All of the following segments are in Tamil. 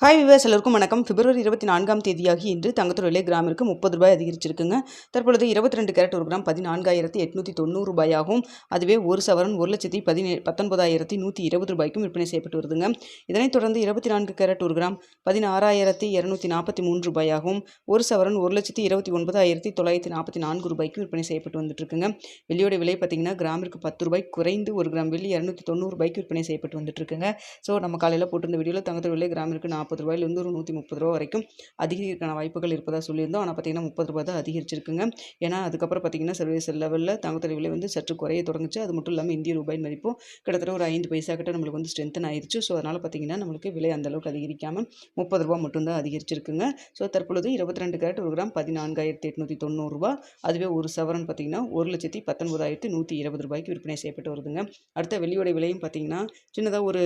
ஹாய் விவர்ஸ் எல்லோருக்கும் வணக்கம். பிப்ரவரி 24ஆம் தேதியாகி இன்று தங்கத்தோட விலை கிராமிற்கு ரூ. 30 அதிகரிச்சிருக்குங்க. தற்பொழுது 22 கேரட் ஒரு கிராம் 14,890 ரூபாயாகவும், அதுவே ஒரு சவரன் 1,19,120 ரூபாய்க்கும் விற்பனை செய்யப்பட்டு வருதுங்க. இதனைத் தொடர்ந்து 24 கேரட் ஒரு கிராம் 16,243 ரூபாயாகவும், ஒரு சவரன் 1,29,944 ரூபாய்க்கும் விற்பனை செய்யப்பட்டு வந்துட்டு இருக்குங்க. வெள்ளியோட விலை பார்த்தீங்கன்னா கிராமிற்கு 10 ரூபாய் குறைந்து ஒரு கிராம் வெள்ளி 290 ரூபாய்க்கு விற்பனை செய்யப்பட்டு வந்துட்டு இருக்குங்க. ஸோ நம்ம காலையில் போட்டிருந்த வீடியோவில் தங்கத்தோட விலை கிராமிற்கு 40 ரூபாயிலிருந்து ஒரு 130 ரூபா வரைக்கும் அதிகரிக்கான வாய்ப்புகள் இருப்பதாக சொல்லியிருந்தோம். ஆனால் பார்த்தீங்கன்னா 30 ரூபா தான் அதிகரிச்சிருக்குங்க. ஏன்னா அதுக்கப்புறம் பார்த்தீங்கன்னா சர்வதேச லெவலில் தங்கத்தோட விலை வந்து சற்று குறைய தொடங்குச்சு. அது மட்டும் இல்லாமல் இந்திய ரூபாயின் மதிப்பும் கிட்டத்தட்ட ஒரு 5 பைசா கிட்ட நம்மளுக்கு வந்து ஸ்ட்ரென்தன் ஆயிடுச்சு. ஸோ அதனால் பார்த்தீங்கன்னா நம்மளுக்கு விலை அந்தளவுக்கு அதிகரிக்காமல் 30 ரூபா மட்டும்தான் அதிகரிச்சிருக்குங்க. ஸோ தற்பொழுது 22 கேரட் ஒரு கிராம் 14,890 ரூபா, அதுவே ஒரு சவரன் பார்த்தீங்கன்னா 1,19,120 ரூபாய்க்கு விற்பனை செய்யப்பட்டு வருதுங்க. அடுத்த வெள்ளியோட விலையும் பார்த்தீங்கன்னா சின்னதாக ஒரு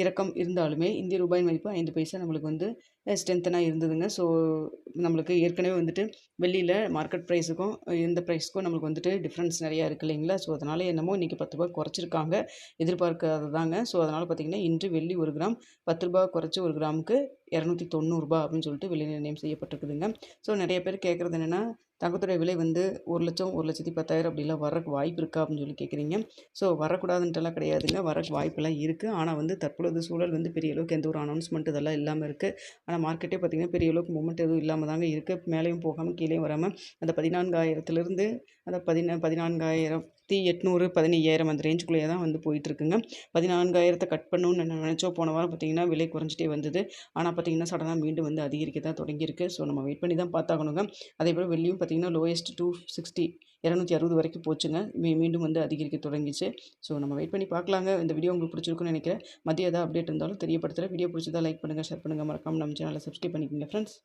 இறக்கம் இருந்தாலுமே இந்திய ரூபாய் மதிப்பு 5 பைசா நம்மளுக்கு வந்து ஸ்ட்ரென்த்தனாக இருந்ததுங்க. ஸோ நம்மளுக்கு ஏற்கனவே வந்துட்டு வெள்ளியில் மார்க்கெட் ப்ரைஸுக்கும் இந்த ப்ரைஸுக்கும் நம்மளுக்கு வந்துட்டு டிஃப்ரென்ஸ் நிறையா இருக்குது இல்லைங்களா? ஸோ அதனால் என்னமோ இன்றைக்கி 10 ரூபா குறைச்சிருக்காங்க, எதிர்பார்க்காததாங்க. ஸோ அதனால் பார்த்திங்கன்னா இன்று வெள்ளி ஒரு கிராம் 10 ரூபா குறைச்சி ஒரு கிராமுக்கு 290 ரூபா அப்படின்னு சொல்லிட்டு விலை நிர்ணயம் செய்யப்பட்டிருக்குதுங்க. ஸோ நிறைய பேர் கேட்குறது என்னென்னா, தங்கத்தோட விலை வந்து 1,00,000 1,10,000 அப்படிலாம் வரக்கு வாய்ப்பு இருக்கா அப்படின்னு சொல்லி கேட்குறீங்க. ஸோ வரக்கூடாதுன்ட்டுலாம் கிடையாதுங்க, வரக்கு வாய்ப்பெல்லாம் இருக்குது. ஆனால் வந்து தற்பொழுது சூழல் வந்து பெரிய அளவுக்கு எந்த ஒரு அனௌன்ஸ்மெண்ட் இதெல்லாம் இல்லாமல் இருக்குது. ஆனால் மார்க்கெட்டே பார்த்திங்கன்னா பெரிய அளவுக்கு மூமெண்ட் எதுவும் இல்லாமல் தாங்க இருக்குது. மேலேயும் போகாமல் கீழேயும் வராமல் அந்த 14,000லேருந்து அந்த 14,800 15,000 அந்த ரேஞ்சுக்குள்ளேயே தான் வந்து போயிட்டுருக்குங்க. 14,000 கட் பண்ணணும்னு நினச்சோம். போன வாரம் பார்த்திங்கன்னா விலை குறைஞ்சிட்டே வந்தது. ஆனால் பார்த்திங்கன்னா சடனாக மீண்டும் வந்து அதிகரிக்க தான் தொடங்கியிருக்கு. ஸோ நம்ம வெயிட் பண்ணி தான் பார்த்தாகணுங்க. அதேபோல் வெள்ளியும் பார்த்திங்கன்னா லோயஸ்ட் 260 260 வரைக்கும் போச்சுங்க. மீண்டும் வந்து அதிகரிக்க தொடங்கிச்சு. ஸோ நம்ம வெயிட் பண்ணி பார்க்கலாங்க. இந்த வீடியோ உங்களுக்கு பிடிச்சிருக்குன்னு நினைக்கிறேன். மதியம் ஏதாவது அப்டேட் இருந்தாலும் தெரியப்படுத்துகிறேன். வீடியோ பிடிச்சதா லைக் பண்ணுங்கள், ஷேர் பண்ணுங்கள், மறக்காமல் நம்ம சேனலை சப்ஸ்கிரைப் பண்ணிக்கோங்க ஃப்ரெண்ட்ஸ்.